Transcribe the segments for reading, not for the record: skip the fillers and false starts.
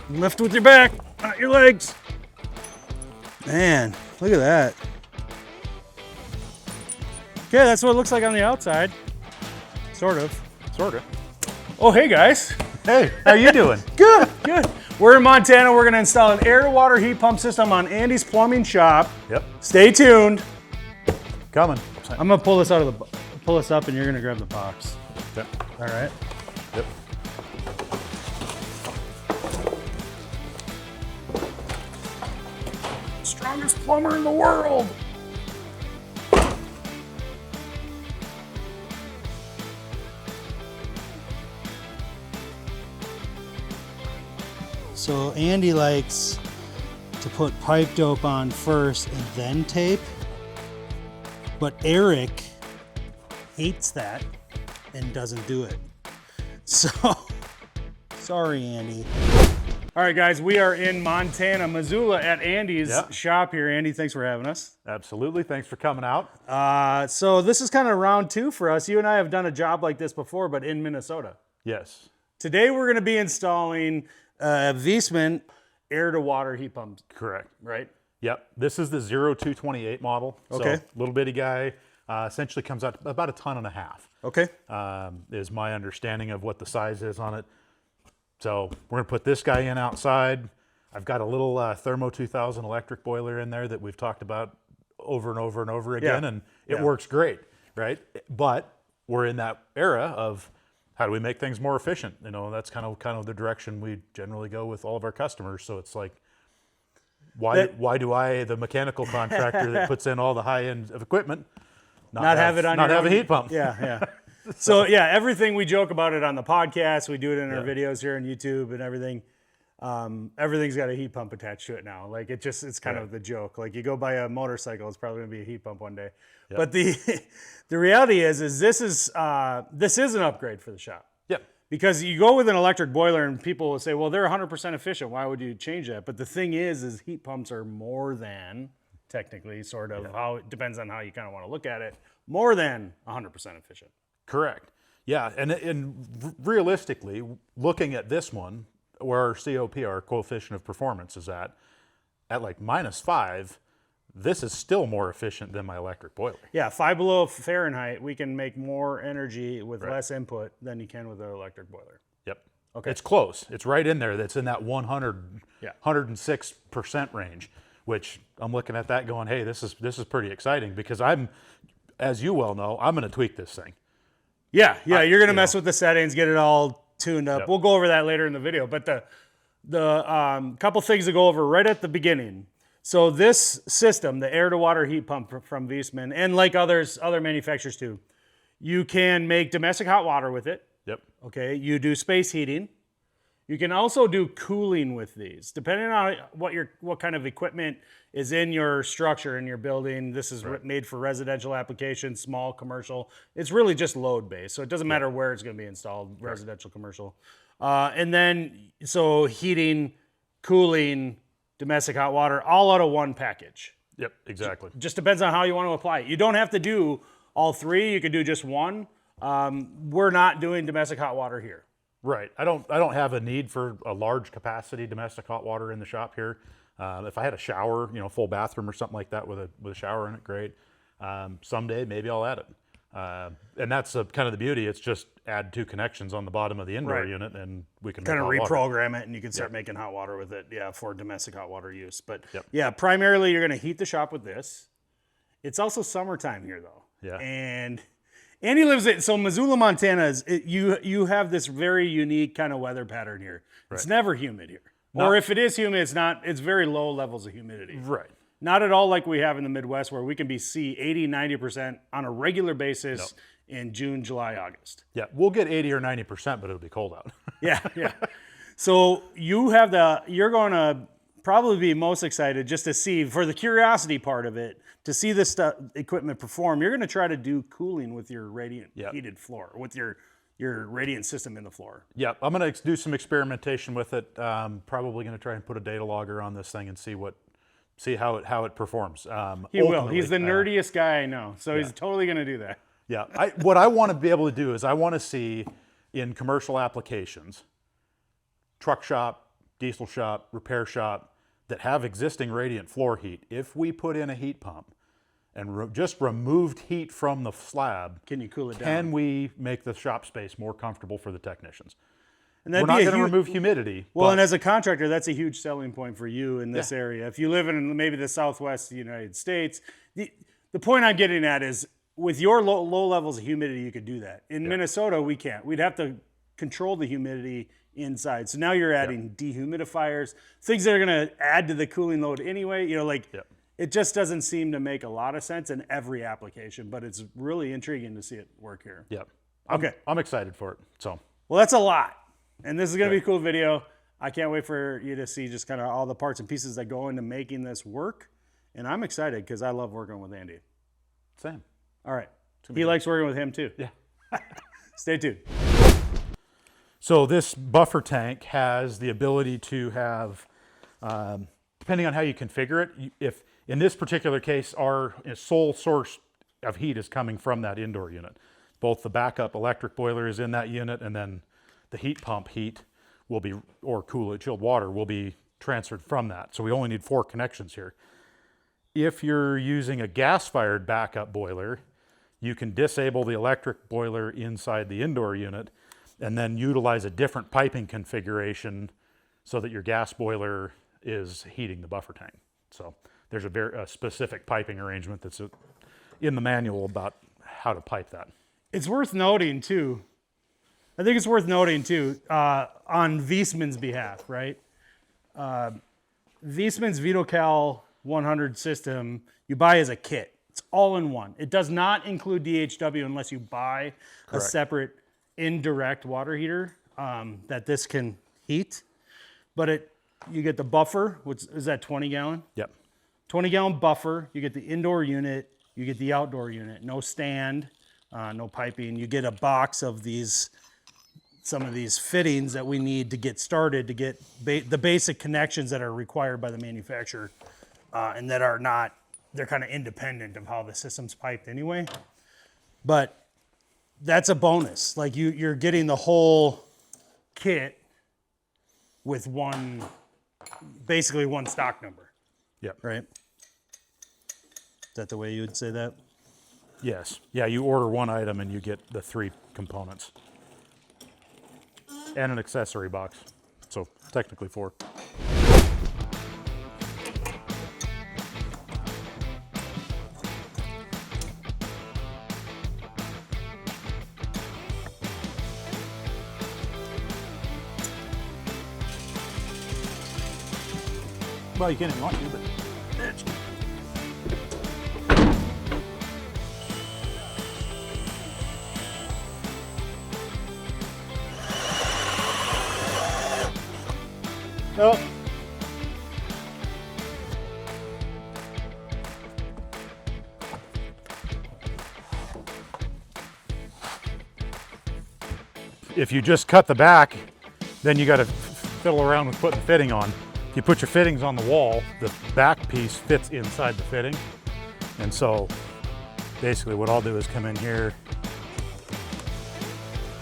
Lift with your back, not your legs. Man, look at that. Okay, that's what it looks like on the outside. Sort of. Oh, hey guys. Hey, how you doing? Good, good. We're in Montana. We're gonna install an air-to-water heat pump system on Andy's Plumbing Shop. Yep. Stay tuned. Coming. I'm gonna pull this up and you're gonna grab the box. Yep. All right. Yep. Strongest plumber in the world. So Andy likes to put pipe dope on first and then tape, but Eric hates that and doesn't do it. So, sorry, Andy. All right, guys, we are in Montana, Missoula at Andy's shop here. Andy, thanks for having us. Absolutely. Thanks for coming out. So this is kind of round two for us. You and I have done a job like this before, but in Minnesota. Yes. Today we're going to be installing Viessmann air-to-water heat pumps. Correct. Right? Yep. This is the 0228 model. Okay. So little bitty guy. Essentially comes out about 1.5 tons. Okay. Is my understanding of what the size is on it. So we're gonna put this guy in outside. I've got a little Thermo 2000 electric boiler in there that we've talked about over and over and over again, and it works great, right? But we're in that era of how do we make things more efficient? You know, that's kind of the direction we generally go with all of our customers. So it's like, why do I, the mechanical contractor that puts in all the high end of equipment, not have a heat pump? Yeah, yeah. So yeah, everything we joke about it on the podcast. We do it in our videos here on YouTube and everything. Everything's got a heat pump attached to it now. Like it's kind of the joke. Like you go buy a motorcycle, it's probably gonna be a heat pump one day. Yep. But the reality is this is an upgrade for the shop. Yep. Because you go with an electric boiler and people will say, well, they're 100% efficient. Why would you change that? But the thing is heat pumps are more than, technically, sort of, how it depends on how you kind of want to look at it, more than 100% efficient. Correct. Yeah, and realistically, looking at this one, where our COP, our coefficient of performance, is at like -5, this is still more efficient than my electric boiler. Yeah, 5 below Fahrenheit, we can make more energy with less input than you can with an electric boiler. Yep. Okay. It's close. It's right in there. That's in that 106% range, which I'm looking at that going, hey, this is pretty exciting, because as you well know, I'm going to tweak this thing. Yeah, you're gonna mess with the settings, get it all tuned up. Yep. We'll go over that later in the video. But the couple things to go over right at the beginning. So this system, the air-to-water heat pump from Viessmann, and like other manufacturers too, you can make domestic hot water with it. Yep. Okay. You do space heating. You can also do cooling with these, depending on what kind of equipment is in your structure in your building. This is made for residential applications, small, commercial. It's really just load based, so it doesn't matter where it's going to be installed, residential, commercial. And then so heating, cooling, domestic hot water, all out of one package. Yep, exactly. Just depends on how you want to apply it. You don't have to do all three. You can do just one. We're not doing domestic hot water here. Right. I don't have a need for a large capacity domestic hot water in the shop here. If I had a shower, full bathroom or something like that with a shower in it, great. Someday maybe I'll add it. And that's kind of the beauty. It's just add 2 connections on the bottom of the indoor unit, and we can kind of reprogram water. it, and you can start making hot water with it. Yeah, for domestic hot water use. But Yep. yeah, primarily you're going to heat the shop with this. It's also summertime here though. Yeah. And Andy lives in, so Missoula, Montana you have this very unique kind of weather pattern here. It's never humid here. Or if it is humid, it's very low levels of humidity. Right. Not at all like we have in the Midwest, where we can be 80, 90% on a regular basis in June, July, August. Yeah, we'll get 80 or 90%, but it'll be cold out. Yeah. So you're going to probably be most excited just to see, for the curiosity part of it, to see this equipment perform. You're going to try to do cooling with your radiant heated floor, with your radiant system in the floor. Yep, I'm going to do some experimentation with it. Probably going to try and put a data logger on this thing and see how it performs. He will. He's the nerdiest guy I know, so he's totally going to do that. Yeah, what I want to be able to do is I want to see in commercial applications, truck shop, diesel shop, repair shop that have existing radiant floor heat, if we put in a heat pump and just removed heat from the slab, Can you cool it down? can we make the shop space more comfortable for the technicians? And We're that'd not be a going to huge, remove humidity. well, but and as a contractor, that's a huge selling point for you in this area. If you live in maybe the Southwest of the United States, the point I'm getting at is with your low levels of humidity, you could do that. In Minnesota, we can't. We'd have to control the humidity inside. So now you're adding dehumidifiers, things that are going to add to the cooling load anyway. You know, like it just doesn't seem to make a lot of sense in every application, but it's really intriguing to see it work here. Yep. Okay. I'm excited for it. So, well, that's a lot. And this is going to be a cool video. I can't wait for you to see just kind of all the parts and pieces that go into making this work. And I'm excited because I love working with Andy. same. All right. He likes working with him too. Yeah. Stay tuned. So this buffer tank has the ability to have, depending on how you configure it, if in this particular case, our sole source of heat is coming from that indoor unit. Both the backup electric boiler is in that unit, and then the heat pump heat will be, or chilled water will be transferred from that. So we only need 4 connections here. If you're using a gas-fired backup boiler, you can disable the electric boiler inside the indoor unit and then utilize a different piping configuration so that your gas boiler is heating the buffer tank. So there's a specific piping arrangement that's in the manual about how to pipe that. It's worth noting too, on Viessmann's behalf, right? Viessmann's Vitocal 100 system, you buy as a kit. It's all in one. It does not include DHW unless you buy a separate indirect water heater that this can heat. But you get the buffer, which is that 20 gallon? Yep. 20 gallon buffer. You get the indoor unit. You get the outdoor unit. No stand, no piping. You get a box of some of these fittings that we need to get started to get the basic connections that are required by the manufacturer and that are not, they're kind of independent of how the system's piped anyway. But that's a bonus. Like you're getting the whole kit with basically one stock number. Yep. Right? Is that the way you would say that? Yes. Yeah, you order one item and you get the 3 components. And an accessory box. So technically 4. Well, you can't if you want to, but it's Nope. if you just cut the back, then you got to fiddle around with putting the fitting on. If you put your fittings on the wall, the back piece fits inside the fitting. And so basically what I'll do is come in here,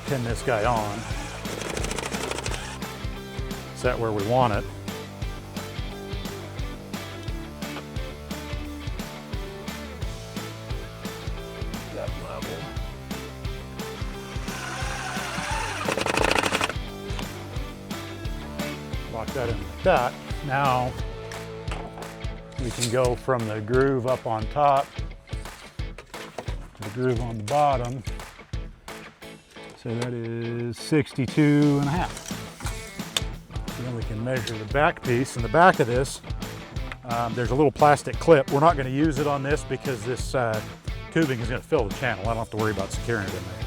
pin this guy on, set where we want it. That level. Lock that in like that. Now we can go from the groove up on top to the groove on the bottom. So that is 62 and a half. Then we can measure the back piece. In the back of this, there's a little plastic clip. We're not going to use it on this because this tubing is going to fill the channel. I don't have to worry about securing it in there.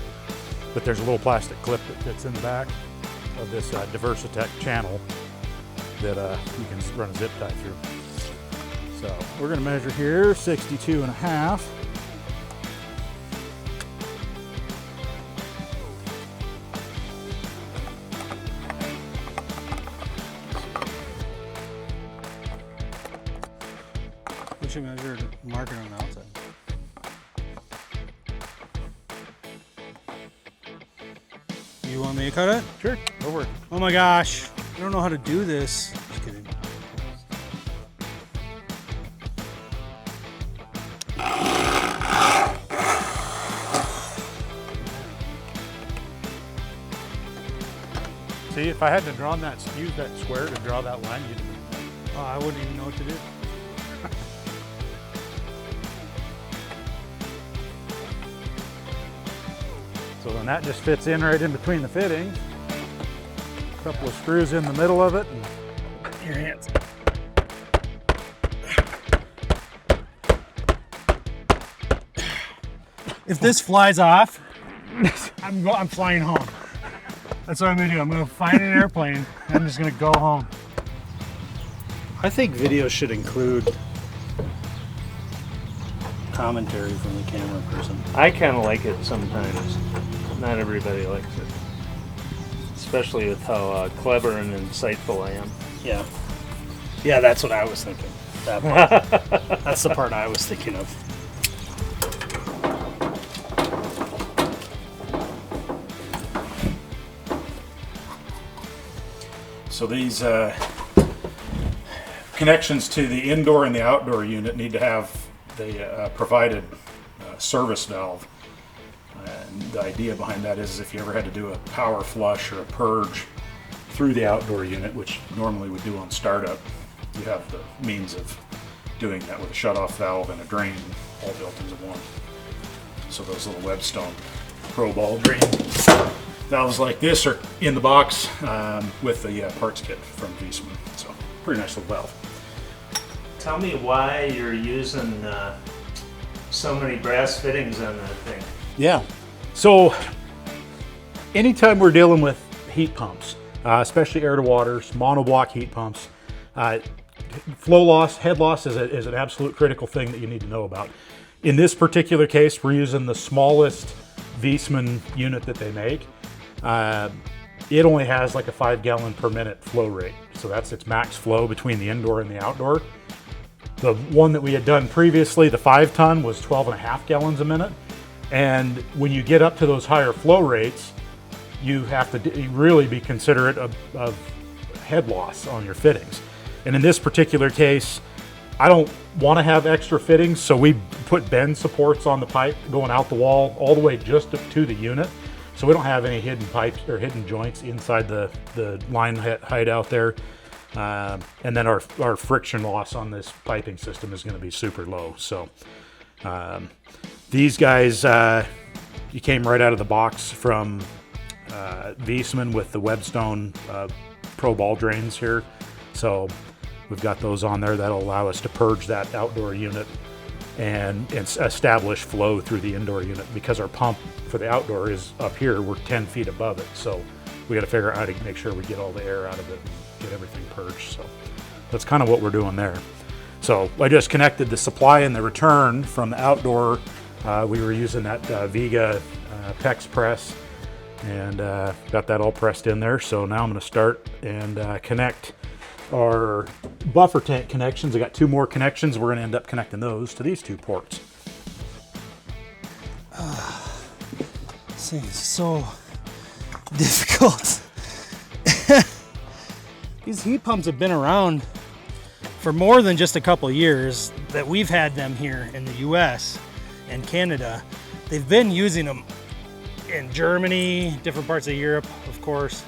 But there's a little plastic clip that fits in the back of this Diversitech channel that you can run a zip tie through. So we're going to measure here 62 and a half. What you measured, mark it on the outside. You want me to cut it? Sure, over. Oh my gosh. I don't know how to do this. Just kidding. See, if I had to draw use that square to draw that line, you'd. Oh, I wouldn't even know what to do. So then that just fits in right in between the fittings. A couple of screws in the middle of it. And Your hands. If this flies off, I'm flying home. That's what I'm gonna do. I'm gonna find an airplane. And I'm just gonna go home. I think videos should include commentary from the camera person. I kind of like it sometimes. Not everybody likes it. Especially with how clever and insightful I am. Yeah. Yeah, that's what I was thinking. That part. That's the part I was thinking of. so these connections to the indoor and the outdoor unit need to have the provided service valve. And the idea behind that is if you ever had to do a power flush or a purge through the outdoor unit, which normally would do on startup, you have the means of doing that with a shutoff valve and a drain all built into one. So those little Webstone Pro ball drain valves like this are in the box with the parts kit from Viessmann. So pretty nice little valve. Tell me why you're using so many brass fittings on that thing. Yeah. So anytime we're dealing with heat pumps, especially air to waters, monoblock heat pumps, flow loss, head loss is an absolute critical thing that you need to know about. In this particular case, we're using the smallest Viessmann unit that they make. It only has like a 5 gallon per minute flow rate. So that's its max flow between the indoor and the outdoor. The one that we had done previously, the 5 ton, was 12.5 gallons a minute. And when you get up to those higher flow rates, you have to really be considerate of head loss on your fittings. And in this particular case, I don't want to have extra fittings, so we put bend supports on the pipe going out the wall all the way just to the unit. So we don't have any hidden pipes or hidden joints inside the line height out there. And then our friction loss on this piping system is going to be super low. So these guys, you came right out of the box from Viessmann with the Webstone Pro ball drains here. So we've got those on there that'll allow us to purge that outdoor unit and establish flow through the indoor unit, because our pump for the outdoor is up here. We're 10 feet above it. So we got to figure out how to make sure we get all the air out of it and get everything purged. So that's kind of what we're doing there. So I just connected the supply and the return from the outdoor. We were using that Vega PEX press, and got that all pressed in there. So now I'm going to start and connect our buffer tank connections. I got 2 more connections. We're going to end up connecting those to these 2 ports. This thing is so difficult. These heat pumps have been around for more than just a couple years that we've had them here in the US and Canada. They've been using them in Germany, different parts of Europe, of course,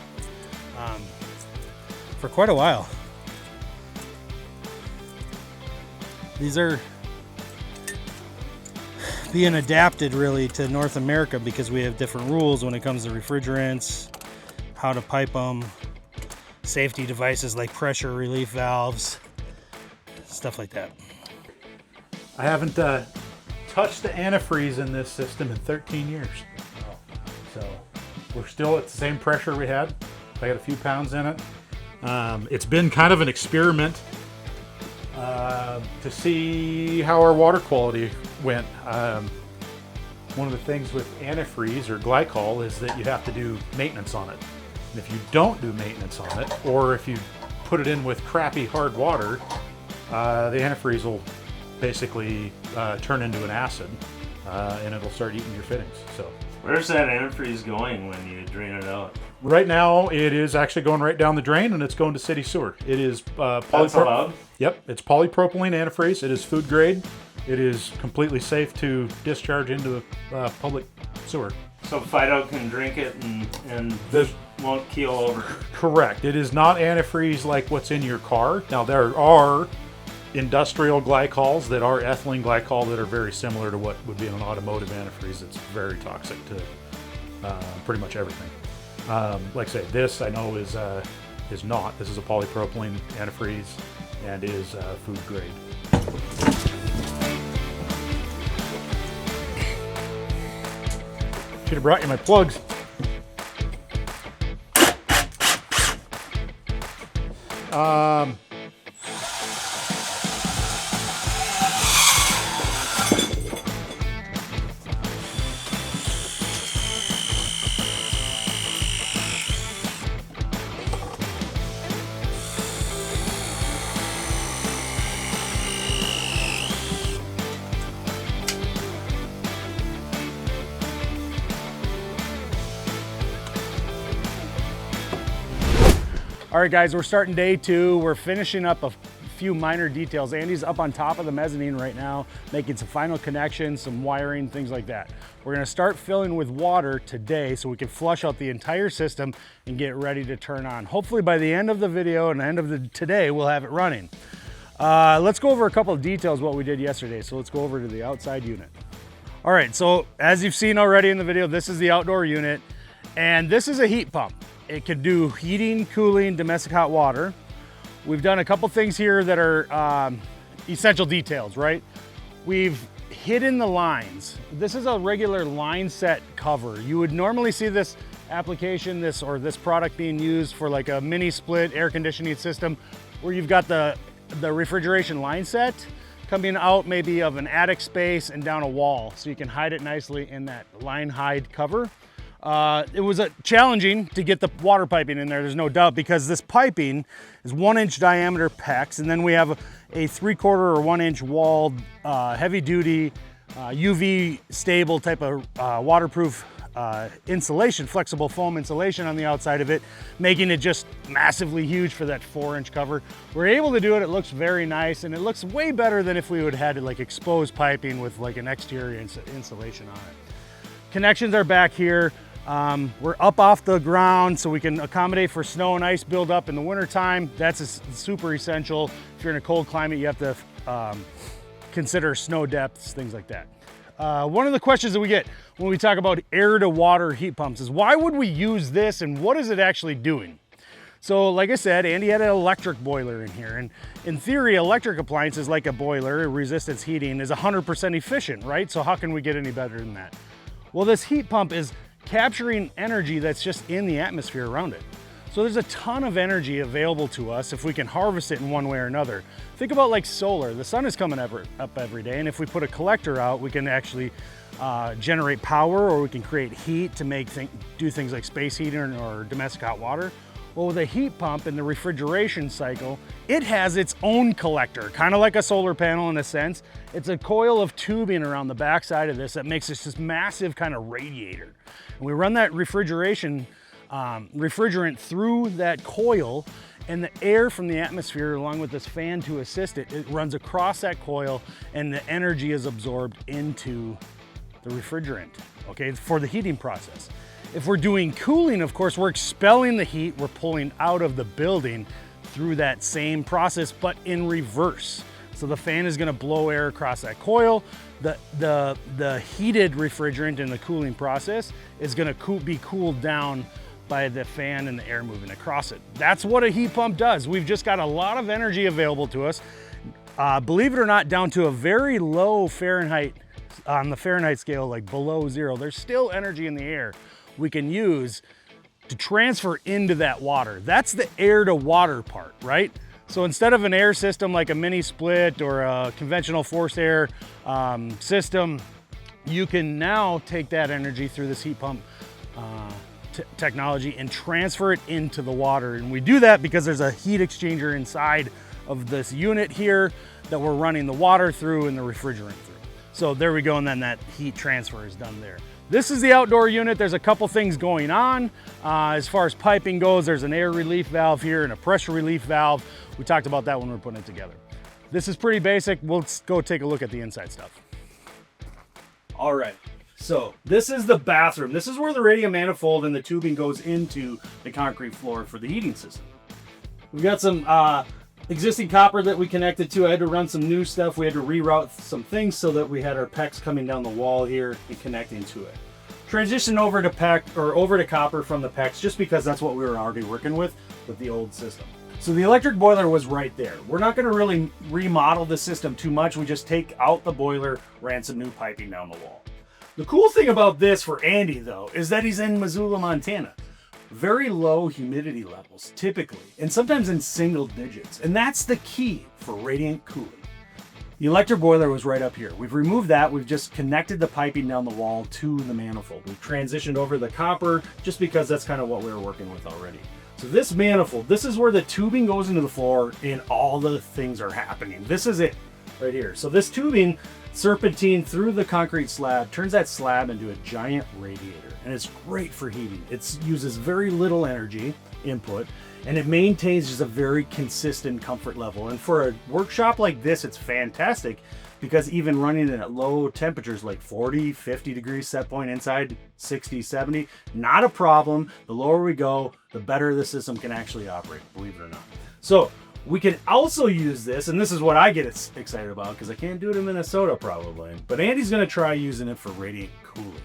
for quite a while. These are being adapted really to North America because we have different rules when it comes to refrigerants, how to pipe them, safety devices like pressure relief valves, stuff like that. I haven't touched the antifreeze in this system in 13 years. So we're still at the same pressure we had. I got a few pounds in it. It's been kind of an experiment to see how our water quality went. One of the things with antifreeze or glycol is that you have to do maintenance on it. And if you don't do maintenance on it, or if you put it in with crappy hard water, the antifreeze will basically turn into an acid, and it'll start eating your fittings. So Where's that antifreeze going when you drain it out? Right now, it is actually going right down the drain, and it's going to city sewer. It is That's allowed? Yep, it's polypropylene antifreeze. It is food grade. It is completely safe to discharge into the public sewer. So Fido can drink it and won't keel over. Correct. It is not antifreeze like what's in your car. Now, there are industrial glycols that are ethylene glycol that are very similar to what would be in an automotive antifreeze. It's very toxic to pretty much everything. Like I say, this I know is not. This is a polypropylene antifreeze and is food grade. Should have brought you my plugs. All right, guys, we're starting day 2. We're finishing up a few minor details. Andy's up on top of the mezzanine right now, making some final connections, some wiring, things like that. We're gonna start filling with water today so we can flush out the entire system and get ready to turn on. Hopefully by the end of the video and the end of today, we'll have it running. Let's go over a couple of details what we did yesterday. So let's go over to the outside unit. All right, so as you've seen already in the video, this is the outdoor unit, and this is a heat pump. It could do heating, cooling, domestic hot water. We've done a couple things here that are essential details, right? We've hidden the lines. This is a regular line set cover. You would normally see this application, this product being used for like a mini split air conditioning system where you've got the refrigeration line set coming out maybe of an attic space and down a wall. So you can hide it nicely in that line hide cover. It was challenging to get the water piping in there, there's no doubt, because this piping is 1-inch diameter PEX, and then we have a 3/4 or 1-inch walled heavy duty UV stable type of waterproof insulation, flexible foam insulation on the outside of it, making it just massively huge for that 4-inch cover. We're able to do it. It looks very nice, and it looks way better than if we would have had like exposed piping with like an exterior insulation on it. Connections are back here. We're up off the ground so we can accommodate for snow and ice buildup in the wintertime. That's super essential. If you're in a cold climate, you have to consider snow depths, things like that. One of the questions that we get when we talk about air to water heat pumps is why would we use this and what is it actually doing? So like I said, Andy had an electric boiler in here, and in theory, electric appliances like a boiler, resistance heating, is 100% efficient, right? So how can we get any better than that? Well, this heat pump is capturing energy that's just in the atmosphere around it. So there's a ton of energy available to us if we can harvest it in one way or another. Think about like solar. The sun is coming up every day, and if we put a collector out, we can actually generate power, or we can create heat to do things like space heating or domestic hot water. Well, with a heat pump and the refrigeration cycle, it has its own collector, kind of like a solar panel in a sense. It's a coil of tubing around the backside of this that makes this massive kind of radiator. And we run that refrigerant through that coil, and the air from the atmosphere, along with this fan to assist it, it runs across that coil, and the energy is absorbed into the refrigerant, okay, for the heating process. If we're doing cooling, of course, we're expelling the heat we're pulling out of the building through that same process, but in reverse. So the fan is gonna blow air across that coil. The heated refrigerant in the cooling process is gonna be cooled down by the fan and the air moving across it. That's what a heat pump does. We've just got a lot of energy available to us. Believe it or not, down to a very low Fahrenheit, on the Fahrenheit scale, like below 0, there's still energy in the air we can use to transfer into that water. That's the air to water part, right? So instead of an air system like a mini split or a conventional forced air system, you can now take that energy through this heat pump technology and transfer it into the water. And we do that because there's a heat exchanger inside of this unit here that we're running the water through and the refrigerant through. So there we go, and then that heat transfer is done there. This is the outdoor unit. There's a couple things going on. As far as piping goes, there's an air relief valve here and a pressure relief valve. We talked about that when we were putting it together. This is pretty basic. We'll go take a look at the inside stuff. All right, so this is the bathroom. This is where the radiant manifold and the tubing goes into the concrete floor for the heating system. We've got some existing copper that we connected to. I had to run some new stuff. We had to reroute some things so that we had our PEX coming down the wall here and connecting to it. Transition over to PEX or over to copper from the PEX just because that's what we were already working with the old system. So the electric boiler was right there. We're not going to really remodel the system too much. We just take out the boiler, ran some new piping down the wall. The cool thing about this for Andy though is that he's in Missoula, Montana. Very low humidity levels, typically, and sometimes in single digits. And that's the key for radiant cooling. The electric boiler was right up here. We've removed that. We've just connected the piping down the wall to the manifold. We've transitioned over the copper just because that's kind of what we were working with already. So this manifold, this is where the tubing goes into the floor and all the things are happening. This is it right here. So this tubing serpentine through the concrete slab, turns that slab into a giant radiator. And it's great for heating. It uses very little energy input and it maintains just a very consistent comfort level. And for a workshop like this, it's fantastic because even running it at low temperatures like 40, 50 degrees set point inside, 60, 70, not a problem. The lower we go, the better the system can actually operate, believe it or not. So we can also use this, and this is what I get excited about because I can't do it in Minnesota probably, but Andy's gonna try using it for radiant cooling.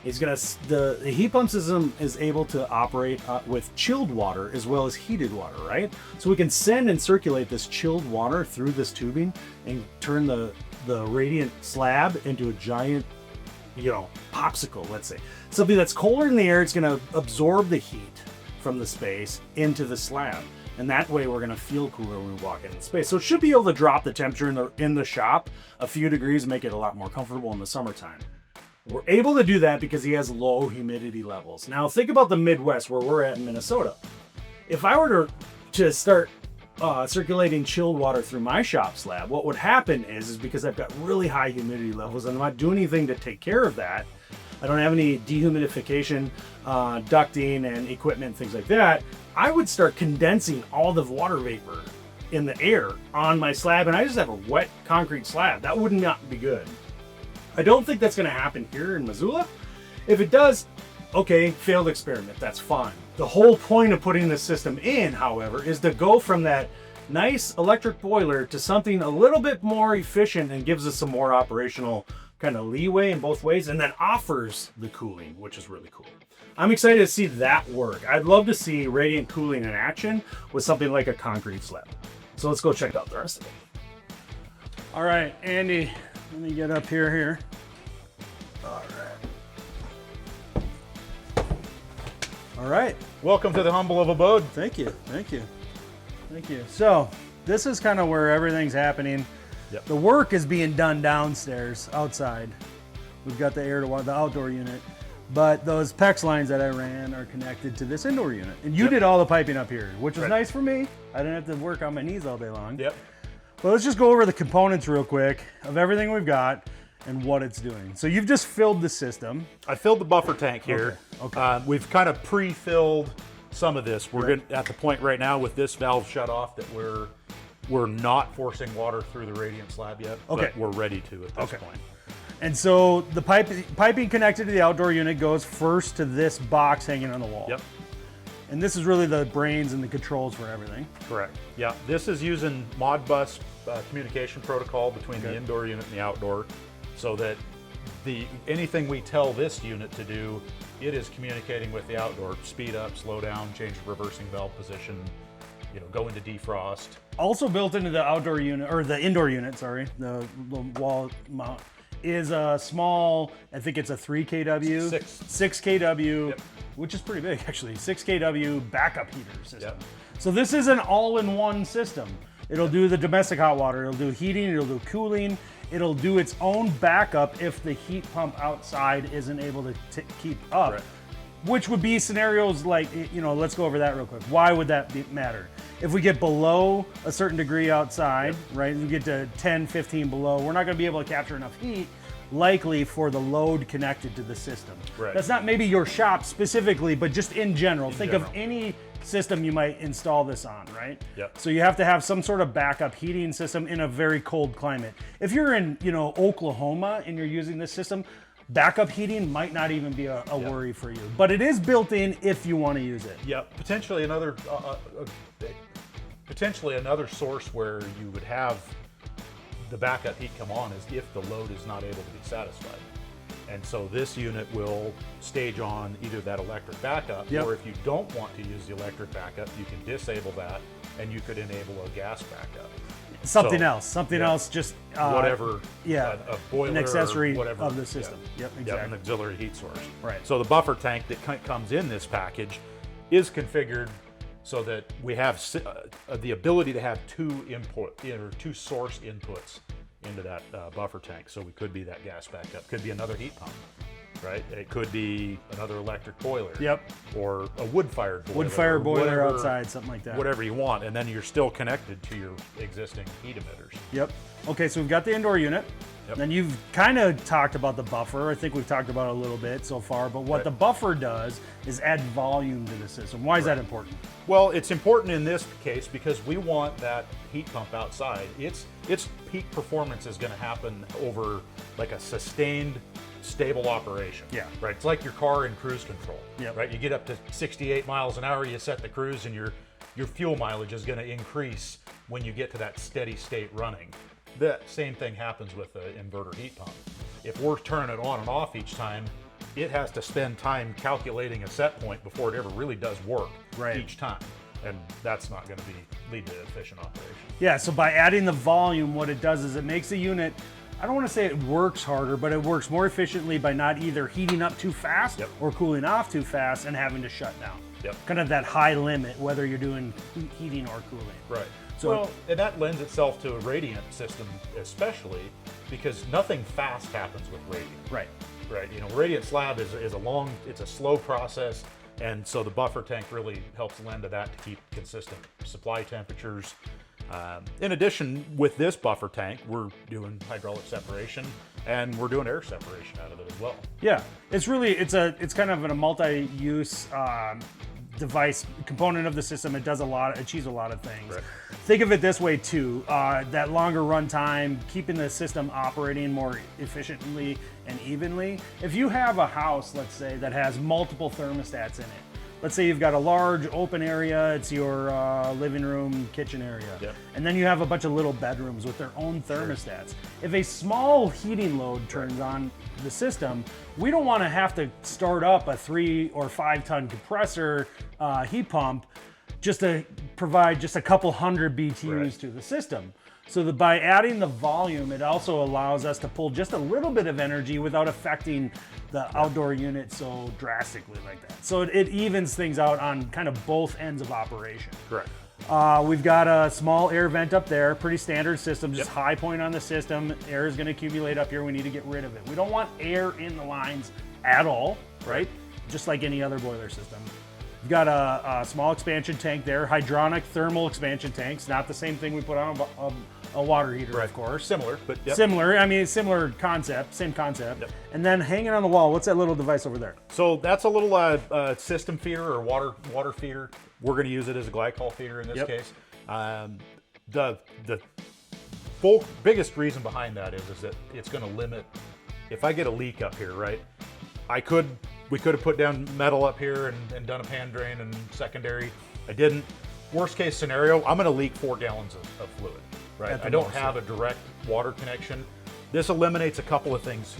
The heat pump system is able to operate with chilled water as well as heated water, right? So we can send and circulate this chilled water through this tubing and turn the radiant slab into a giant, popsicle, let's say. Something that's colder in the air, it's gonna absorb the heat from the space into the slab. And that way we're gonna feel cooler when we walk into space. So it should be able to drop the temperature in the shop a few degrees, make it a lot more comfortable in the summertime. We're able to do that because he has low humidity levels. Now think about the Midwest where we're at in Minnesota. If I were to start circulating chilled water through my shop slab, what would happen is because I've got really high humidity levels and I'm not doing anything to take care of that, I don't have any dehumidification, ducting and equipment, things like that, I would start condensing all the water vapor in the air on my slab and I just have a wet concrete slab. That would not be good. I don't think that's going to happen here in Missoula. If it does, okay, failed experiment, that's fine. The whole point of putting this system in, however, is to go from that nice electric boiler to something a little bit more efficient and gives us some more operational kind of leeway in both ways and then offers the cooling, which is really cool. I'm excited to see that work. I'd love to see radiant cooling in action with something like a concrete slab. So let's go check out the rest of it. All right, Andy, let me get up here. All right. Welcome to the humble of abode. Thank you. So this is kind of where everything's happening. Yep. The work is being done downstairs, outside. We've got the the outdoor unit, but those PEX lines that I ran are connected to this indoor unit. And you did all the piping up here, which was nice for me. I didn't have to work on my knees all day long. Yep. But let's just go over the components real quick of everything we've got and what it's doing. So you've just filled the system. I filled the buffer tank here. Okay. We've kind of pre-filled some of this. We're at the point right now with this valve shut off that we're not forcing water through the radiant slab yet. Okay. But we're ready to at this point. And so the piping connected to the outdoor unit goes first to this box hanging on the wall. Yep. And this is really the brains and the controls for everything. Correct. Yeah. This is using Modbus communication protocol between the indoor unit and the outdoor, so that anything we tell this unit to do, it is communicating with the outdoor. Speed up, slow down, change the reversing valve position, go into defrost. Also built into the outdoor unit, or the indoor unit, sorry, the wall mount, is a small, I think it's a 3 kW, 6 kW, which is pretty big actually, 6 kW backup heater system. So this is an all-in-one system. It'll do the domestic hot water, it'll do heating, it'll do cooling, it'll do its own backup if the heat pump outside isn't able to keep up. Which would be scenarios like, let's go over that real quick. Why would that matter? If we get below a certain degree outside, right, we get to 10, 15 below, we're not gonna be able to capture enough heat likely for the load connected to the system. Right. That's not maybe your shop specifically, but just in general. Think of general. any system you might install this on, right? Yep. So you have to have some sort of backup heating system in a very cold climate. If you're in, Oklahoma and you're using this system, backup heating might not even be a worry for you. But it is built in if you want to use it. Yeah, potentially another source where you would have the backup heat come on is if the load is not able to be satisfied. And so this unit will stage on either that electric backup, Yep. or if you don't want to use the electric backup, you can disable that and you could enable a gas backup. Something So, else, just Whatever, yeah, a boiler an accessory or whatever, of the system. Yep, Yeah, exactly. an auxiliary heat source. Right. So the buffer tank that comes in this package is configured so that we have the ability to have two source inputs into that buffer tank. So we could be that gas backup, could be another heat pump, right? It could be another electric boiler. Yep. Or a wood-fired boiler. Wood fire or boiler whatever- outside, something like that. Whatever you want, and then you're still connected to your existing heat emitters. Yep. Okay, so we've got the indoor unit. Yep. Then you've kind of talked about the buffer. I think we've talked about it a little bit so far, but what Right. the buffer does is add volume to the system. Why is that important? Well, it's important in this case because we want that heat pump outside. Its peak performance is going to happen over like a sustained, stable operation. Yeah. Right. It's like your car in cruise control. Yep. Right. You get up to 68 miles an hour, you set the cruise, and your fuel mileage is going to increase when you get to that steady state running. That same thing happens with the inverter heat pump. If we're turning it on and off each time, it has to spend time calculating a set point before it ever really does work Right. each time. And that's not going to lead to efficient operation. Yeah, so by adding the volume, what it does is it makes the unit, I don't want to say it works harder, but it works more efficiently by not either heating up too fast Yep. or cooling off too fast and having to shut down. Yep. Kind of that high limit, whether you're doing heating or cooling. Right. So- Well, and that lends itself to a radiant system especially because nothing fast happens with radiant. Right. Right. Radiant slab is it's a slow process. And so the buffer tank really helps lend to that to keep consistent supply temperatures. In addition, with this buffer tank, we're doing hydraulic separation and we're doing air separation out of it as well. Yeah, it's kind of a multi-use device component of the system. It achieves a lot of things. Right. Think of it this way too: that longer run time, keeping the system operating more efficiently and evenly. If you have a house, let's say, that has multiple thermostats in it. Let's say you've got a large open area, it's your living room, kitchen area. Yep. And then you have a bunch of little bedrooms with their own thermostats. If a small heating load turns on the system, we don't want to have to start up a 3 or 5 ton compressor heat pump just to provide just a couple hundred BTUs Right. to the system. So that by adding the volume, it also allows us to pull just a little bit of energy without affecting the outdoor unit so drastically like that. So it evens things out on kind of both ends of operation. Correct. We've got a small air vent up there, pretty standard system, just Yep. high point on the system. Air is going to accumulate up here. We need to get rid of it. We don't want air in the lines at all, right? Just like any other boiler system. We've got a small expansion tank there, hydronic thermal expansion tanks, not the same thing we put on a water heater, of course. Similar, but yep. Similar, I mean, similar concept, same concept. Yep. And then hanging on the wall, what's that little device over there? So that's a little system feeder or water feeder. We're going to use it as a glycol feeder in this Yep. case. The biggest reason behind that is that it's going to limit. If I get a leak up here, right? We could have put down metal up here and done a pan drain and secondary. I didn't. Worst case scenario, I'm going to leak 4 gallons of fluid. Right. At the I don't most, have a direct water connection. This eliminates a couple of things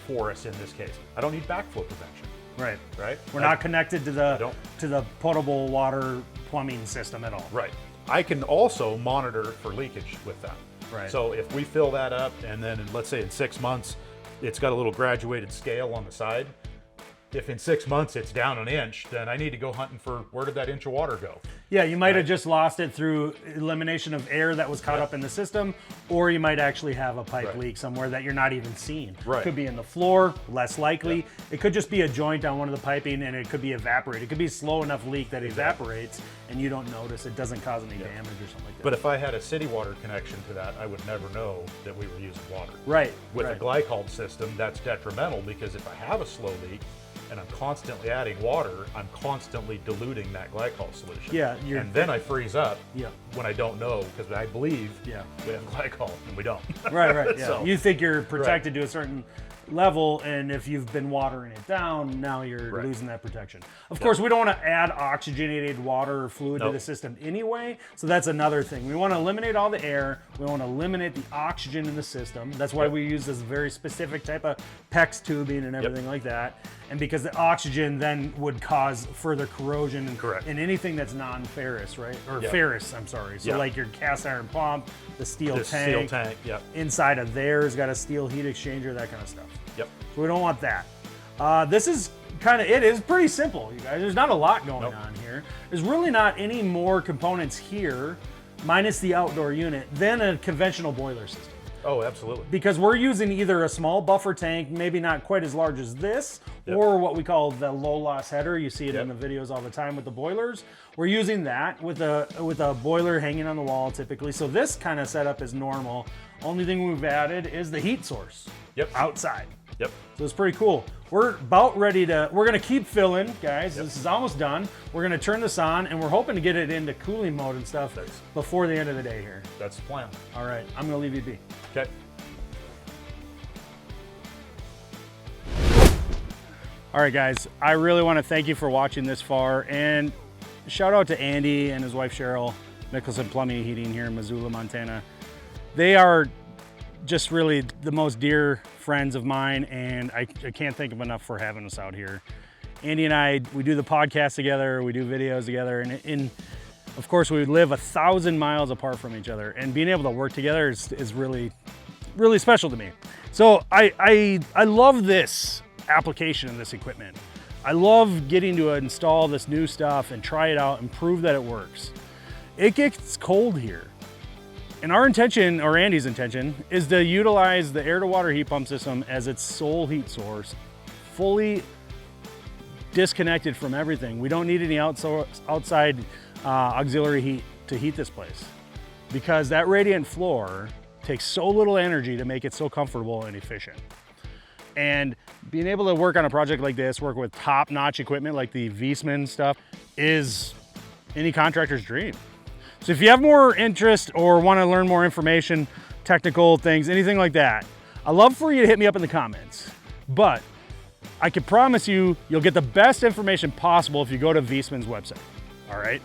for us in this case. I don't need backflow prevention. Right. Right. We're not connected to don't. the potable water plumbing system at all. Right. I can also monitor for leakage with that. Right. So if we fill that up and then let's say in 6 months, it's got a little graduated scale on the side, if in 6 months it's down an inch, then I need to go hunting for where did that inch of water go? Yeah, you might have just lost it through elimination of air that was caught up in the system, or you might actually have a pipe leak somewhere that you're not even seeing. Right. It could be in the floor, less likely. It could just be a joint on one of the piping and it could be evaporated. It could be a slow enough leak that evaporates and you don't notice. It doesn't cause any damage or something like that. But if I had a city water connection to that, I would never know that we were using water. Right. With right. a glycol system, that's detrimental because if I have a slow leak and I'm constantly adding water, I'm constantly diluting that glycol solution. Yeah, and then I freeze up Yeah. when I don't know because I believe Yeah. we have glycol and we don't. Right. Yeah. So- You think you're protected to a certain level, and if you've been watering it down, now you're losing that protection. Of course, we don't want to add oxygenated water or fluid to the system anyway, so that's another thing. We want to eliminate all the air. We want to eliminate the oxygen in the system. That's why we use this very specific type of PEX tubing and everything like that. And because the oxygen then would cause further corrosion in anything that's non-ferrous, right? Or ferrous, I'm sorry. So like your cast iron pump, the steel tank. Inside of there's got a steel heat exchanger, that kind of stuff. Yep. So we don't want that. This is it is pretty simple, you guys. There's not a lot going on here. There's really not any more components here, minus the outdoor unit, than a conventional boiler system. Oh, absolutely. Because we're using either a small buffer tank, maybe not quite as large as this, or what we call the low loss header. You see it in the videos all the time with the boilers. We're using that with a boiler hanging on the wall typically. So this kind of setup is normal. Only thing we've added is the heat source outside. Yep. So it's pretty cool. We're about ready to, we're gonna keep filling, guys. This is almost done. We're gonna turn this on and we're hoping to get it into cooling mode and stuff before the end of the day here. That's the plan. All right, I'm gonna leave you be. Okay. All right, guys, I really want to thank you for watching this far, and shout out to Andy and his wife Cheryl, Mickelson Plumbing and Heating here in Missoula, Montana. They are just really the most dear friends of mine, and I can't thank them enough for having us out here. Andy and I, we do the podcast together, we do videos together, and of course we live 1,000 miles apart from each other, and being able to work together is really, really special to me. So I love this application of this equipment. I love getting to install this new stuff and try it out and prove that it works. It gets cold here. And our intention, or Andy's intention, is to utilize the air-to-water heat pump system as its sole heat source, fully disconnected from everything. We don't need any outside auxiliary heat to heat this place, because that radiant floor takes so little energy to make it so comfortable and efficient. And being able to work on a project like this, work with top-notch equipment like the Viessmann stuff, is any contractor's dream. So if you have more interest or want to learn more information, technical things, anything like that, I'd love for you to hit me up in the comments. But I can promise you, you'll get the best information possible if you go to Viessmann's website, all right?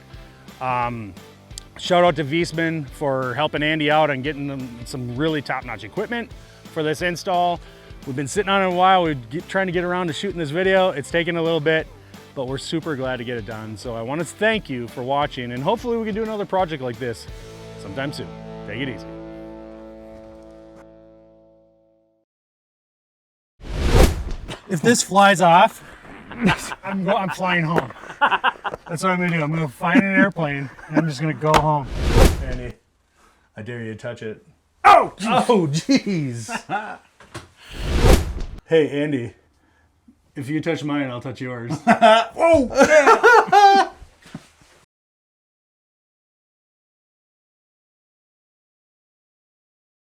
Shout out to Viessmann for helping Andy out and getting them some really top-notch equipment for this install. We've been sitting on it a while. We're trying to get around to shooting this video. It's taken a little bit, but we're super glad to get it done. So I want to thank you for watching, and hopefully we can do another project like this sometime soon. Take it easy. If this flies off, I'm flying home. That's what I'm gonna do. I'm gonna find an airplane and I'm just gonna go home. Andy, I dare you to touch it. Oh! Oh, jeez. Hey, Andy, if you touch mine, I'll touch yours. Oh, yeah.